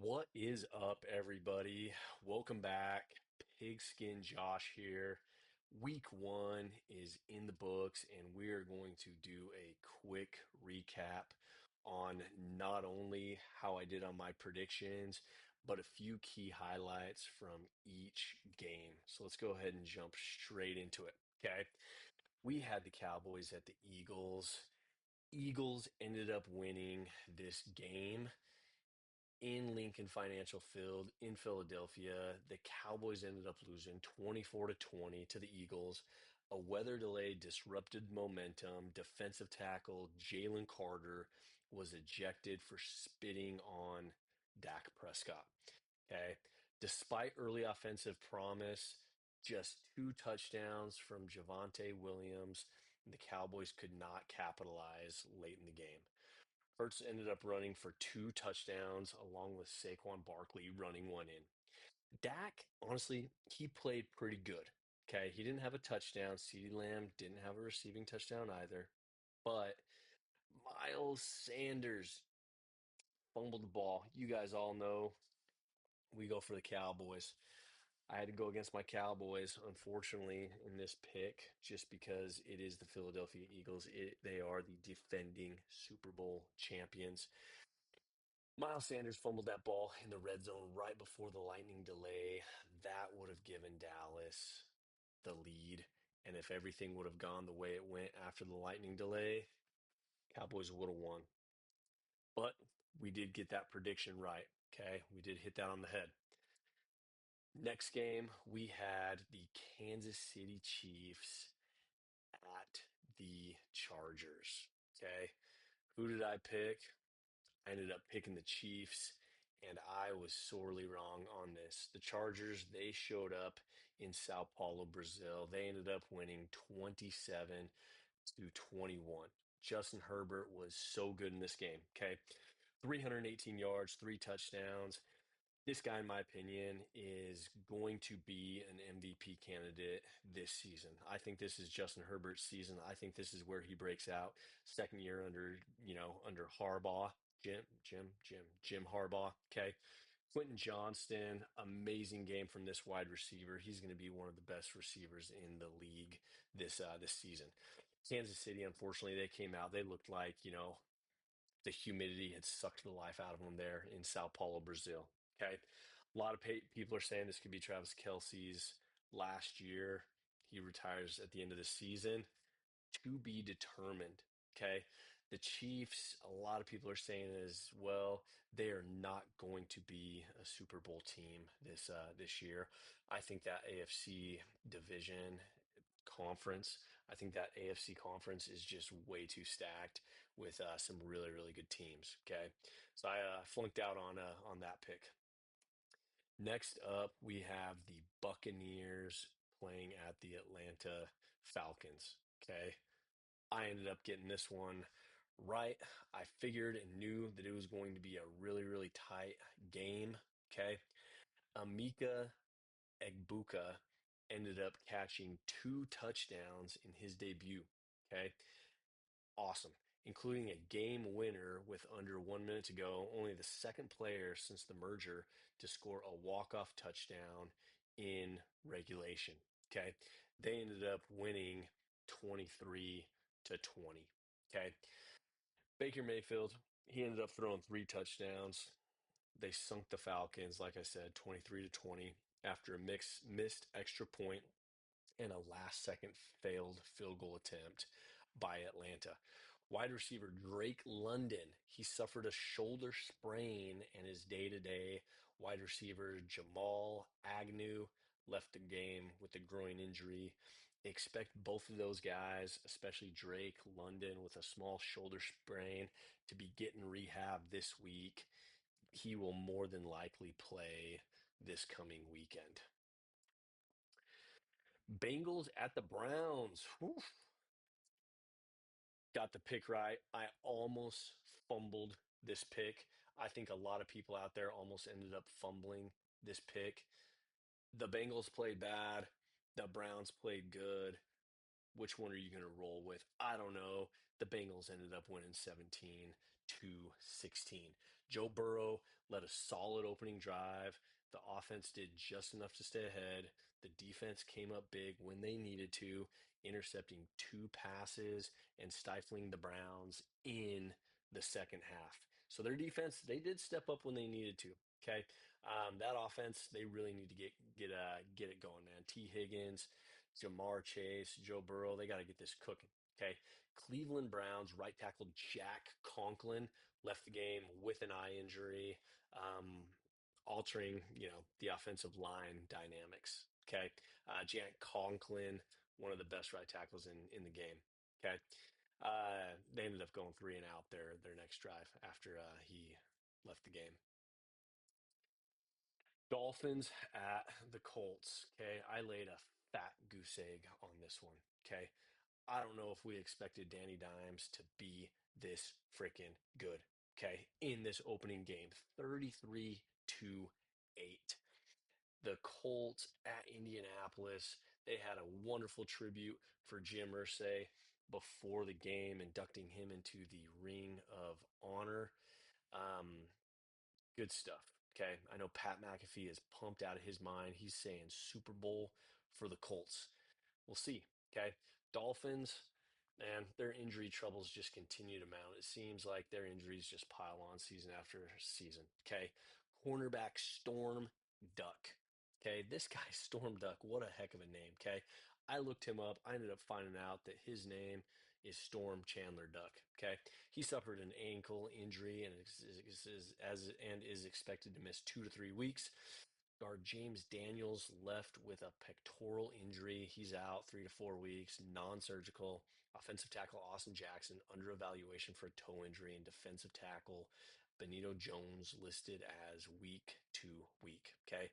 What is up, everybody? Welcome back. Pigskin Josh here. Week one is in the books, and we are going to do a quick recap on not only how I did on my predictions, but a few key highlights from each game. So let's go ahead and jump straight into it. Okay. We had the Cowboys at the Eagles. Eagles ended up winning this game in Lincoln Financial Field in Philadelphia. The Cowboys ended up losing 24-20 to the Eagles. A weather delay disrupted momentum. Defensive tackle Jalen Carter was ejected for spitting on Dak Prescott. Okay. Despite early offensive promise, just two touchdowns from Javonte Williams, the Cowboys could not capitalize late in the game. Hurts ended up running for two touchdowns, along with Saquon Barkley running one in. Dak, honestly, he played pretty good. Okay, he didn't have a touchdown. CeeDee Lamb didn't have a receiving touchdown either. But Miles Sanders fumbled the ball. You guys all know we go for the Cowboys. I had to go against my Cowboys, unfortunately, in this pick, just because it is the Philadelphia Eagles. They are the defending Super Bowl champions. Miles Sanders fumbled that ball in the red zone right before the lightning delay. That would have given Dallas the lead. And if everything would have gone the way it went after the lightning delay, Cowboys would have won. But we did get that prediction right. Okay. We did hit that on the head. Next game, we had the Kansas City Chiefs at the Chargers. Okay. Who did I pick? I ended up picking the Chiefs, and I was sorely wrong on this. The Chargers, they showed up in Sao Paulo, Brazil. They ended up winning 27-21. Justin Herbert was so good in this game. Okay. 318 yards, three touchdowns. This guy, in my opinion, is going to be an MVP candidate this season. I think this is Justin Herbert's season. I think this is where he breaks out. Second year under Harbaugh, Jim Harbaugh. Okay. Quentin Johnston, amazing game from this wide receiver. He's going to be one of the best receivers in the league this season. Kansas City, unfortunately, they came out. They looked like, the humidity had sucked the life out of them there in Sao Paulo, Brazil. Okay. A lot of people are saying this could be Travis Kelce's last year. He retires at the end of the season. To be determined. Okay. The Chiefs, a lot of people are saying as well, they are not going to be a Super Bowl team this year. I think that AFC division conference, I think that AFC conference is just way too stacked with some really, really good teams. Okay. So I flunked out on that pick. Next up, we have the Buccaneers playing at the Atlanta Falcons. Okay. I ended up getting this one right. I figured and knew that it was going to be a really, really tight game. Okay. Amika Egbuka ended up catching two touchdowns in his debut. Okay. Awesome. Including a game winner with under 1 minute to go. Only the second player since the merger to score a walk-off touchdown in regulation. Okay. They ended up winning 23-20. Okay. Baker Mayfield, he ended up throwing three touchdowns. They sunk the Falcons, like I said, 23-20 after a missed extra point and a last second failed field goal attempt by Atlanta. Wide receiver Drake London, he suffered a shoulder sprain, and his day-to-day wide receiver Jamal Agnew left the game with a groin injury. Expect both of those guys, especially Drake London with a small shoulder sprain, to be getting rehab this week. He will more than likely play this coming weekend. Bengals at the Browns. Whew. Got the pick right. I almost fumbled this pick. I think a lot of people out there almost ended up fumbling this pick. The Bengals played bad. The Browns played good. Which one are you going to roll with? I don't know. The Bengals ended up winning 17-16. Joe Burrow led a solid opening drive. The offense did just enough to stay ahead. The defense came up big when they needed to, intercepting two passes and stifling the Browns in the second half. So their defense, they did step up when they needed to. Okay, that offense, they really need to get it going, man. T. Higgins, Jamar Chase, Joe Burrow, they got to get this cooking. Okay, Cleveland Browns right tackle Jack Conklin left the game with an eye injury, altering the offensive line dynamics. Okay, Jack Conklin, one of the best right tackles in the game. Okay, they ended up going three and out their next drive after he left the game. Dolphins at the Colts. Okay, I laid a fat goose egg on this one. Okay, I don't know if we expected Danny Dimes to be this freaking good. Okay, in this opening game, 33-8. The Colts at Indianapolis, they had a wonderful tribute for Jim Irsay before the game, inducting him into the Ring of Honor. Um, Good stuff. Okay. I know Pat McAfee is pumped out of his mind. He's saying Super Bowl for the Colts. We'll see. Okay. Dolphins, man, their injury troubles just continue to mount. It seems like their injuries just pile on season after season. Okay. Cornerback Storm Duck. Okay. This guy, Storm Duck, what a heck of a name. Okay. I looked him up. I ended up finding out that his name is Storm Chandler Duck. Okay. He suffered an ankle injury and is expected to miss 2 to 3 weeks. Guard James Daniels left with a pectoral injury. He's out 3 to 4 weeks, non-surgical. Offensive tackle Austin Jackson under evaluation for a toe injury, and defensive tackle Benito Jones listed as week. Okay,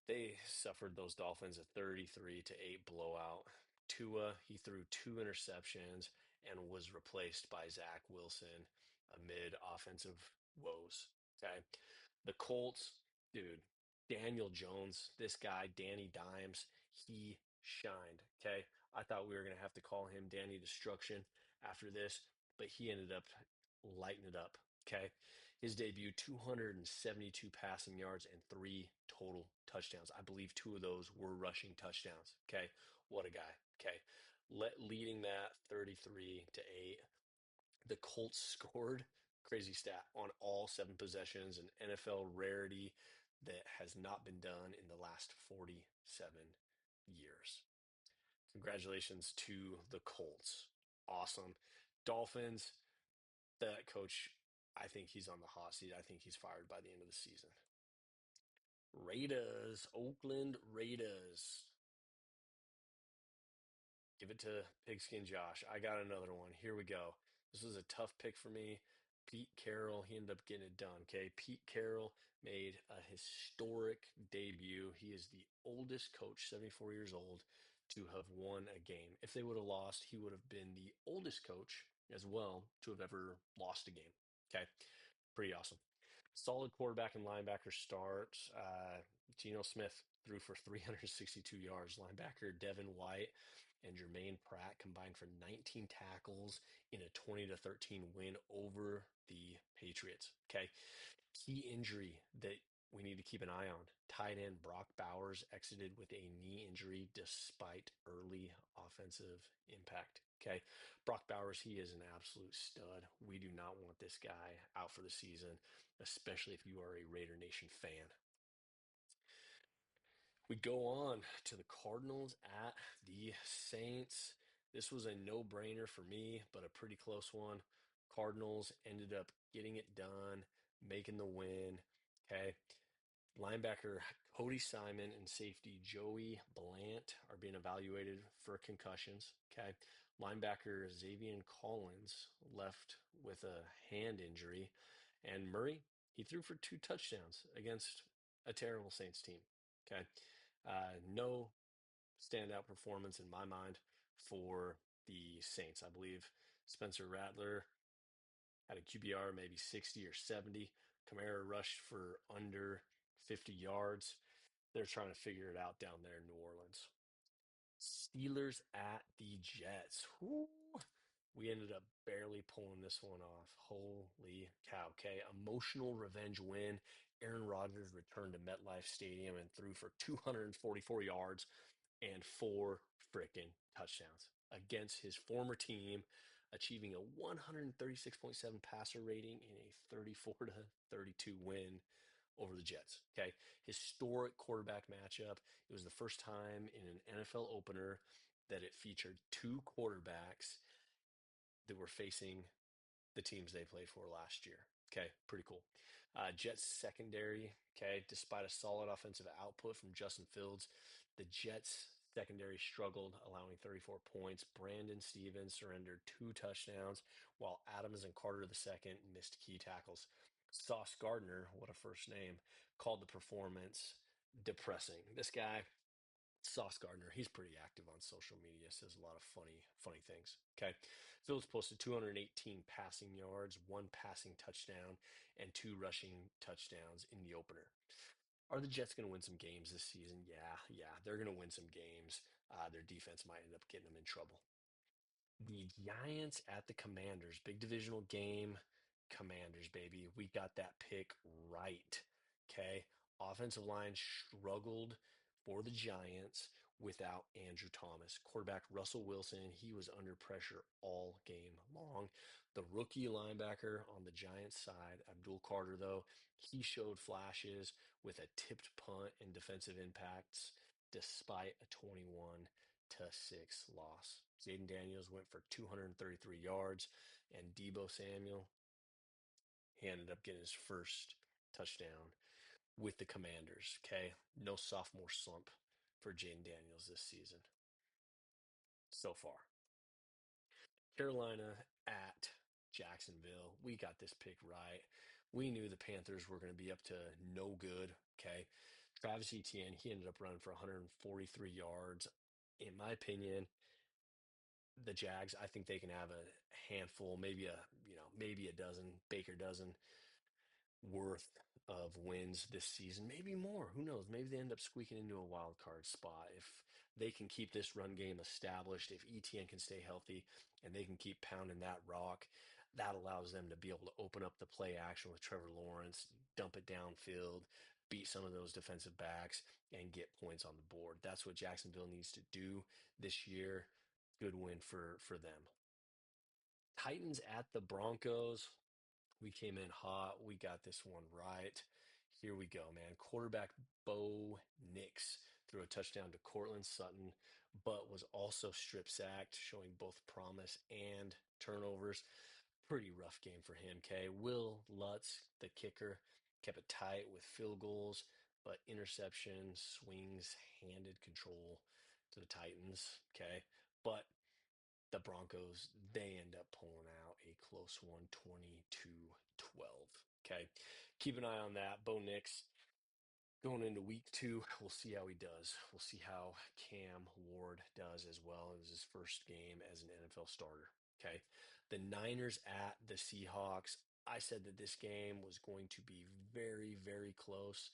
they suffered those Dolphins a 33-8 blowout. Tua, he threw two interceptions and was replaced by Zach Wilson amid offensive woes. Okay. The Colts, dude, Daniel Jones, this guy, Danny Dimes, he shined. Okay. I thought we were going to have to call him Danny Destruction after this, but he ended up lighting it up. Okay. His debut, 272 passing yards and three total touchdowns. I believe two of those were rushing touchdowns. Okay. What a guy. Okay. Leading that 33-8. The Colts scored, crazy stat, on all seven possessions, an NFL rarity that has not been done in the last 47 years. Congratulations to the Colts. Awesome. Dolphins, that coach, I think he's on the hot seat. I think he's fired by the end of the season. Raiders, Oakland Raiders. Give it to Pigskin Josh. I got another one. Here we go. This was a tough pick for me. Pete Carroll, he ended up getting it done. Okay. Pete Carroll made a historic debut. He is the oldest coach, 74 years old, to have won a game. If they would have lost, he would have been the oldest coach as well to have ever lost a game. Okay. Pretty awesome. Solid quarterback and linebacker start. Geno Smith threw for 362 yards. Linebacker Devin White and Jermaine Pratt combined for 19 tackles in a 20-13 win over the Patriots. Okay. Key injury that we need to keep an eye on. Tight end Brock Bowers exited with a knee injury despite early offensive impact. Okay. Brock Bowers, he is an absolute stud. We do not want this guy out for the season, especially if you are a Raider Nation fan. We go on to the Cardinals at the Saints. This was a no-brainer for me, but a pretty close one. Cardinals ended up getting it done, making the win. Okay. Linebacker Cody Simon and safety Joey Blant are being evaluated for concussions. Okay. Linebacker Xavier Collins left with a hand injury. And Murray, he threw for two touchdowns against a terrible Saints team. Okay. No standout performance in my mind for the Saints. I believe Spencer Rattler had a QBR maybe 60 or 70. Kamara rushed for under 50 yards. They're trying to figure it out down there in New Orleans. Steelers at the Jets. Whoo, We ended up barely pulling this one off. Holy cow. Okay. Emotional revenge win. Aaron Rodgers returned to MetLife Stadium and threw for 244 yards and four freaking touchdowns against his former team, achieving a 136.7 passer rating in a 34 to 32 win over the Jets. Okay. Historic quarterback matchup. It was the first time in an NFL opener that it featured two quarterbacks that were facing the teams they played for last year. Okay, pretty cool. Jets secondary, okay, despite a solid offensive output from Justin Fields, the Jets secondary struggled, allowing 34 points. Brandon Stevens surrendered two touchdowns, while Adams and Carter II missed key tackles. Sauce Gardner, what a first name, called the performance depressing. This guy, Sauce Gardner, he's pretty active on social media, says a lot of funny things. Okay. Phillips posted 218 passing yards, one passing touchdown, and two rushing touchdowns in the opener. Are the Jets going to win some games this season? Yeah, they're going to win some games. Their defense might end up getting them in trouble. The Giants at the Commanders, big divisional game. Commanders, baby. We got that pick right. Okay. Offensive line struggled for the Giants without Andrew Thomas. Quarterback Russell Wilson, he was under pressure all game long. The rookie linebacker on the Giants side, Abdul Carter, though, he showed flashes with a tipped punt and defensive impacts despite a 21-6 loss. Jaden Daniels went for 233 yards, and Debo Samuel, he ended up getting his first touchdown with the Commanders. Okay. No sophomore slump for Jaden Daniels this season so far. Carolina at Jacksonville. We got this pick right. We knew the Panthers were going to be up to no good. Okay. Travis Etienne, he ended up running for 143 yards. In my opinion, the Jags, I think they can have a handful, maybe a dozen, Baker dozen worth of wins this season, maybe more. Who knows? Maybe they end up squeaking into a wild card spot if they can keep this run game established. If ETN can stay healthy and they can keep pounding that rock, that allows them to be able to open up the play action with Trevor Lawrence, dump it downfield, beat some of those defensive backs, and get points on the board. That's what Jacksonville needs to do this year. Good win for them. Titans at the Broncos. We came in hot. We got this one right. Here we go, man. Quarterback Bo Nix threw a touchdown to Cortland Sutton, but was also strip sacked, showing both promise and turnovers. Pretty rough game for him, okay? Will Lutz, the kicker, kept it tight with field goals, but interception swings handed control to the Titans, okay? But the Broncos, they end up pulling out a close one, 22-12. Okay. Keep an eye on that. Bo Nix going into week 2. We'll see how he does. We'll see how Cam Ward does as well. It was his first game as an NFL starter. Okay. The Niners at the Seahawks. I said that this game was going to be very close,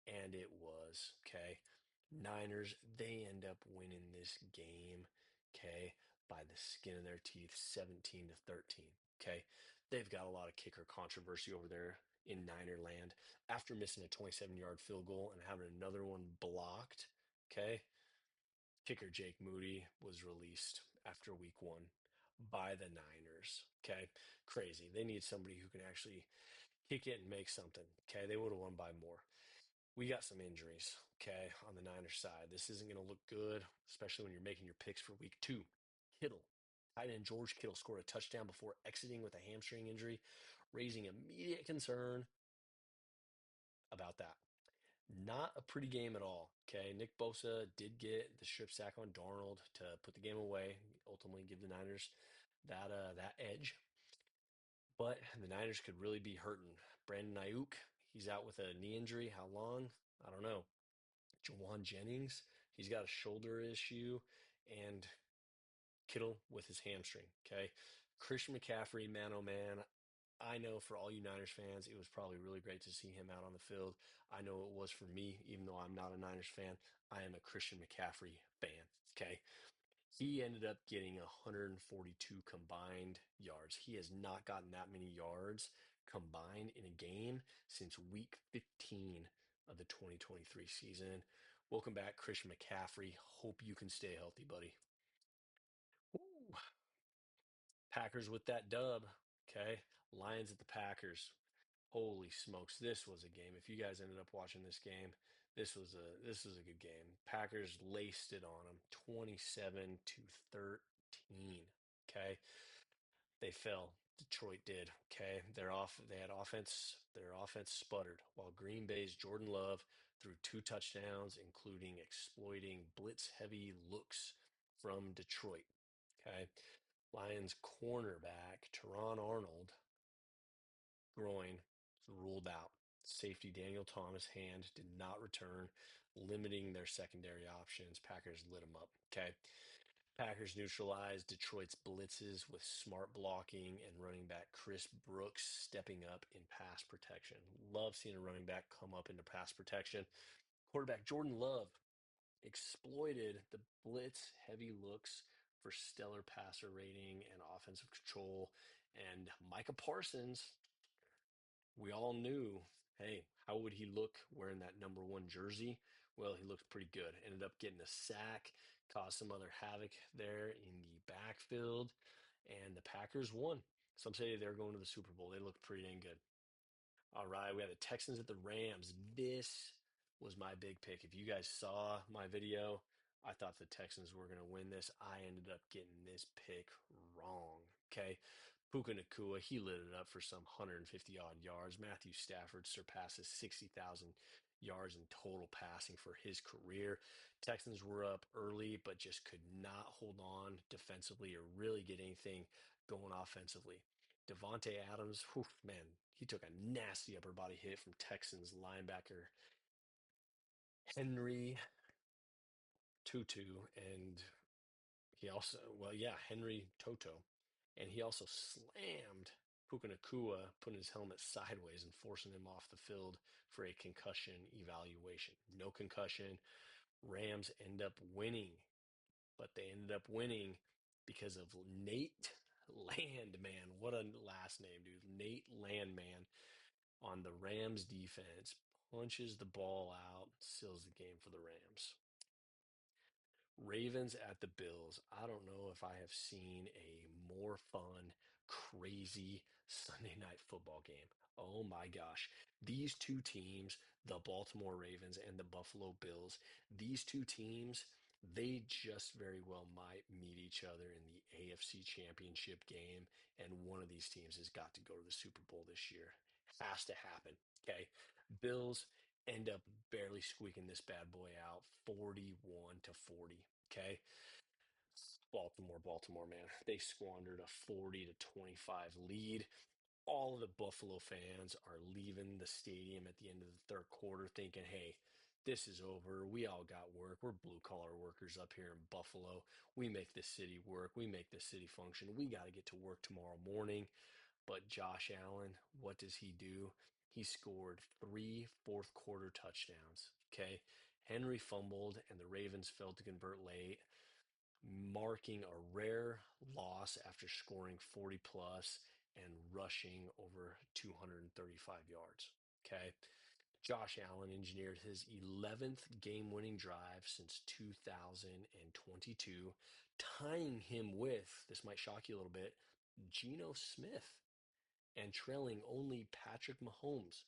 and it was. Okay. Niners, they end up winning this game. Okay, by the skin of their teeth, 17-13. Okay. They've got a lot of kicker controversy over there in Niner land. After missing a 27-yard field goal and having another one blocked, okay, kicker Jake Moody was released after week 1 by the Niners. Okay. Crazy. They need somebody who can actually kick it and make something. Okay. They would have won by more. We got some injuries, okay, on the Niners side. This isn't going to look good, especially when you're making your picks for week 2. Kittle, tight end George Kittle scored a touchdown before exiting with a hamstring injury, raising immediate concern about that. Not a pretty game at all, okay? Nick Bosa did get the strip sack on Darnold to put the game away, ultimately give the Niners that edge. But the Niners could really be hurting. Brandon Ayuk, he's out with a knee injury. How long? I don't know. Jawan Jennings, he's got a shoulder issue, and Kittle with his hamstring. Okay. Christian McCaffrey, man, oh man. I know for all you Niners fans, it was probably really great to see him out on the field. I know it was for me, even though I'm not a Niners fan. I am a Christian McCaffrey fan. Okay. He ended up getting 142 combined yards. He has not gotten that many yards combined in a game since week 15 of the 2023 season. Welcome back, Christian McCaffrey. Hope you can stay healthy, buddy. Woo. Packers with that dub. Okay. Lions at the Packers. Holy smokes, this was a game. If you guys ended up watching this game, this was a good game. Packers laced it on them, 27-13. Okay. They fell. Detroit did. Okay. They had offense, their offense sputtered while Green Bay's Jordan Love threw two touchdowns, including exploiting blitz heavy looks from Detroit. Okay. Lions cornerback, Teron Arnold, groin ruled out. Safety Daniel Thomas' hand did not return, limiting their secondary options. Packers lit them up. Okay. Packers neutralized Detroit's blitzes with smart blocking and running back Chris Brooks stepping up in pass protection. Love seeing a running back come up into pass protection. Quarterback Jordan Love exploited the blitz heavy looks for stellar passer rating and offensive control. And Micah Parsons, we all knew, hey, how would he look wearing that number one jersey? Well, he looked pretty good. Ended up getting a sack, caused some other havoc there in the backfield, and the Packers won. Some say they're going to the Super Bowl. They looked pretty dang good. All right, we have the Texans at the Rams. This was my big pick. If you guys saw my video, I thought the Texans were going to win this. I ended up getting this pick wrong. Okay. Puka Nakua, he lit it up for some 150 odd yards. Matthew Stafford surpasses 60,000 yards in total passing for his career. Texans were up early, but just could not hold on defensively or really get anything going offensively. Devontae Adams, whew, man, he took a nasty upper body hit from Texans linebacker Henry Tutu, and he also, well, yeah, Henry Toto, and he also slammed Puka Nakua, putting his helmet sideways and forcing him off the field for a concussion evaluation. No concussion. Rams end up winning, but they ended up winning because of Nate Landman. What a last name, dude. Nate Landman on the Rams defense, punches the ball out, seals the game for the Rams. Ravens at the Bills. I don't know if I have seen a more fun, crazy Sunday night football game. Oh my gosh. These two teams, the Baltimore Ravens and the Buffalo Bills, these two teams, they just very well might meet each other in the AFC Championship game. And one of these teams has got to go to the Super Bowl this year. Has to happen. Okay. Bills end up barely squeaking this bad boy out 41-40. Okay. Baltimore, man. They squandered a 40-25 lead. All of the Buffalo fans are leaving the stadium at the end of the third quarter thinking, hey, this is over. We all got work. We're blue collar workers up here in Buffalo. We make this city work. We make this city function. We got to get to work tomorrow morning. But Josh Allen, what does he do? He scored three fourth quarter touchdowns. Okay. Henry fumbled and the Ravens failed to convert late, marking a rare loss after scoring 40 plus and rushing over 235 yards. Okay. Josh Allen engineered his 11th game winning drive since 2022, tying him with, this might shock you a little bit, Geno Smith and trailing only Patrick Mahomes.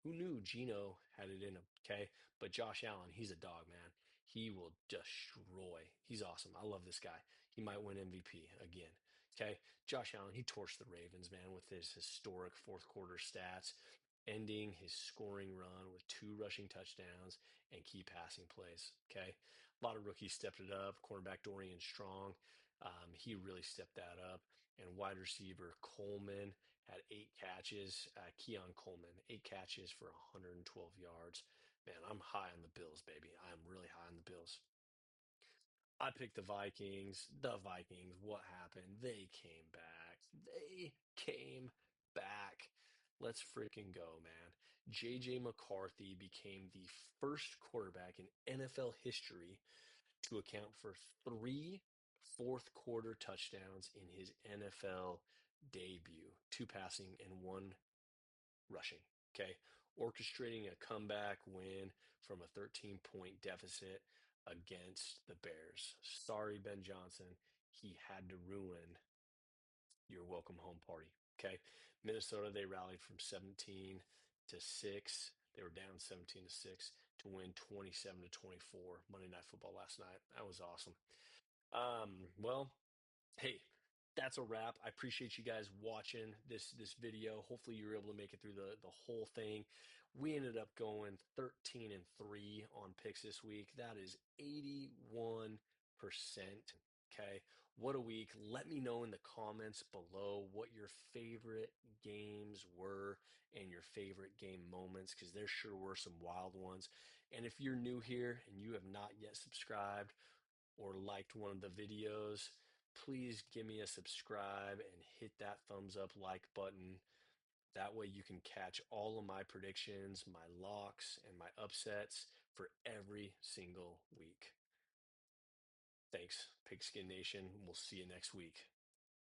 Who knew Geno had it in him? Okay. But Josh Allen, he's a dog, man. He will destroy. He's awesome. I love this guy. He might win MVP again. Okay. Josh Allen, he torched the Ravens, man, with his historic fourth quarter stats, ending his scoring run with two rushing touchdowns and key passing plays. Okay. A lot of rookies stepped it up. Cornerback Dorian Strong, he really stepped that up. And wide receiver Coleman had eight catches. Keon Coleman, eight catches for 112 yards. Man, I'm high on the Bills, baby. I'm really high on the Bills. I picked the Vikings. The Vikings, what happened? They came back. They came back. Let's freaking go, man. JJ McCarthy became the first quarterback in NFL history to account for three fourth quarter touchdowns in his NFL debut, two passing and one rushing. Okay. Orchestrating a comeback win from a 13-point deficit against the Bears. Sorry, Ben Johnson. He had to ruin your welcome home party. Okay. Minnesota, they rallied from 17 to 6. They were down 17 to 6 to win 27 to 24 Monday Night Football last night. That was awesome. Well, hey, that's a wrap. I appreciate you guys watching this video. Hopefully you were able to make it through the whole thing. We ended up going 13-3 on picks this week. That is 81%. Okay. What a week. Let me know in the comments below what your favorite games were and your favorite game moments, because there sure were some wild ones. And if you're new here and you have not yet subscribed or liked one of the videos, please give me a subscribe and hit that thumbs up like button. That way you can catch all of my predictions, my locks, and my upsets for every single week. Thanks, Pigskin Nation. We'll see you next week.